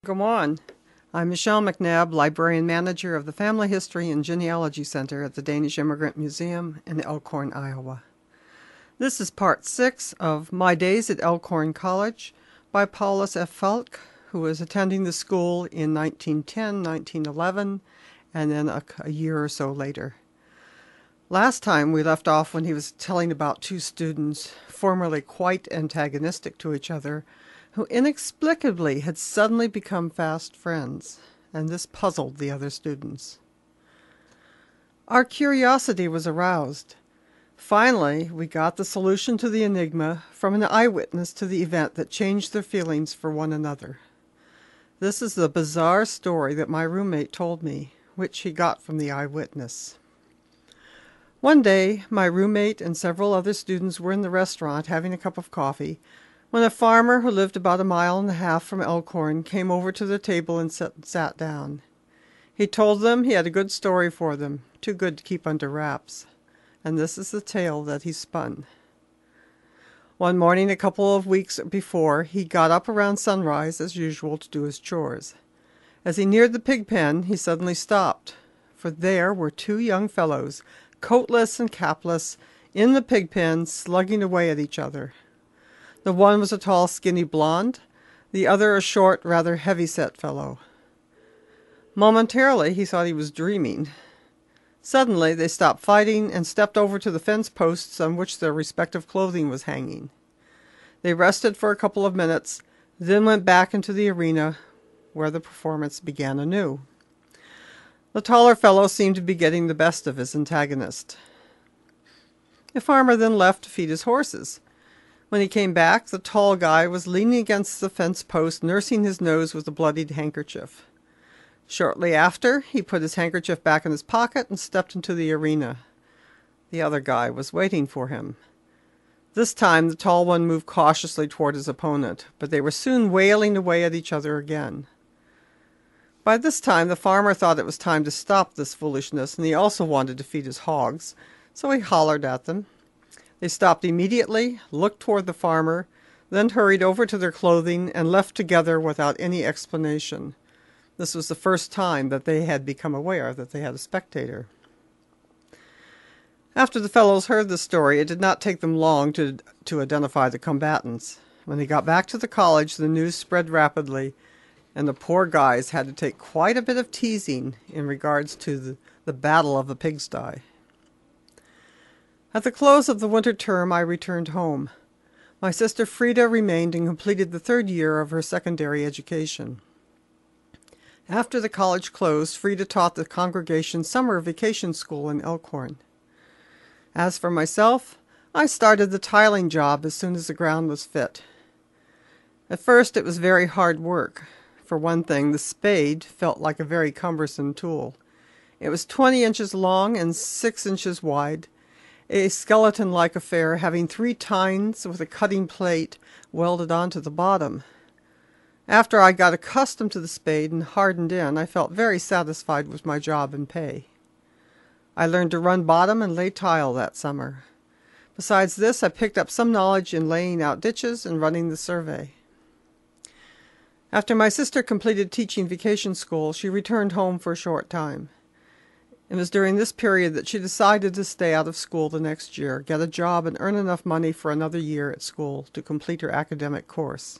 Go on. I'm Michelle McNabb, Librarian Manager of the Family History and Genealogy Center at the Danish Immigrant Museum in Elkhorn, Iowa. This is part 6 of My Days at Elkhorn College by Paulus F. Falk, who was attending the school in 1910, 1911, and then a year or so later. Last time we left off when he was telling about two students, formerly quite antagonistic to each other, who inexplicably had suddenly become fast friends, and this puzzled the other students. Our curiosity was aroused. Finally, we got the solution to the enigma from an eyewitness to the event that changed their feelings for one another. This is the bizarre story that my roommate told me, which he got from the eyewitness. One day, my roommate and several other students were in the restaurant having a cup of coffee when a farmer who lived about 1.5 miles from Elkhorn came over to the table and sat down. He told them he had a good story for them, too good to keep under wraps. And this is the tale that he spun. One morning a couple of weeks before, he got up around sunrise as usual to do his chores. As he neared the pig pen, he suddenly stopped, for there were two young fellows, coatless and capless, in the pig pen, slugging away at each other. The one was a tall, skinny blonde, the other a short, rather heavy-set fellow. Momentarily he thought he was dreaming. Suddenly they stopped fighting and stepped over to the fence posts on which their respective clothing was hanging. They rested for a couple of minutes, then went back into the arena, where the performance began anew. The taller fellow seemed to be getting the best of his antagonist. The farmer then left to feed his horses. When he came back, the tall guy was leaning against the fence post, nursing his nose with a bloodied handkerchief. Shortly after, he put his handkerchief back in his pocket and stepped into the arena. The other guy was waiting for him. This time, the tall one moved cautiously toward his opponent, but they were soon wailing away at each other again. By this time, the farmer thought it was time to stop this foolishness, and he also wanted to feed his hogs, so he hollered at them. They stopped immediately, looked toward the farmer, then hurried over to their clothing and left together without any explanation. This was the first time that they had become aware that they had a spectator. After the fellows heard the story, it did not take them long to identify the combatants. When they got back to the college, the news spread rapidly, and the poor guys had to take quite a bit of teasing in regards to the Battle of the Pigsty. At the close of the winter term, I returned home. My sister Frida remained and completed the 3rd year of her secondary education. After the college closed, Frida taught the congregation summer vacation school in Elkhorn. As for myself, I started the tiling job as soon as the ground was fit. At first it was very hard work. For one thing, the spade felt like a very cumbersome tool. It was 20 inches long and 6 inches wide, a skeleton-like affair having 3 tines with a cutting plate welded onto the bottom. After I got accustomed to the spade and hardened in, I felt very satisfied with my job and pay. I learned to run bottom and lay tile that summer. Besides this, I picked up some knowledge in laying out ditches and running the survey. After my sister completed teaching vacation school, she returned home for a short time. It was during this period that she decided to stay out of school the next year, get a job, and earn enough money for another year at school to complete her academic course.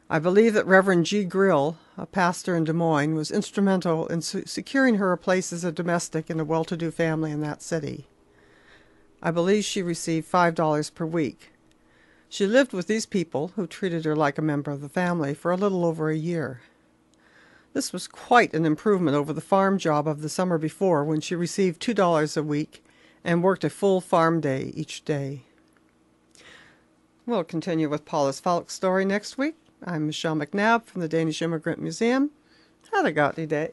I believe that Reverend G. Grill, a pastor in Des Moines, was instrumental in securing her a place as a domestic in a well-to-do family in that city. I believe she received $5 per week. She lived with these people, who treated her like a member of the family, for a little over a year. This was quite an improvement over the farm job of the summer before, when she received $2 a week and worked a full farm day each day. We'll continue with Paulus Falk's story next week. I'm Michelle McNabb from the Danish Immigrant Museum. Had a gott day.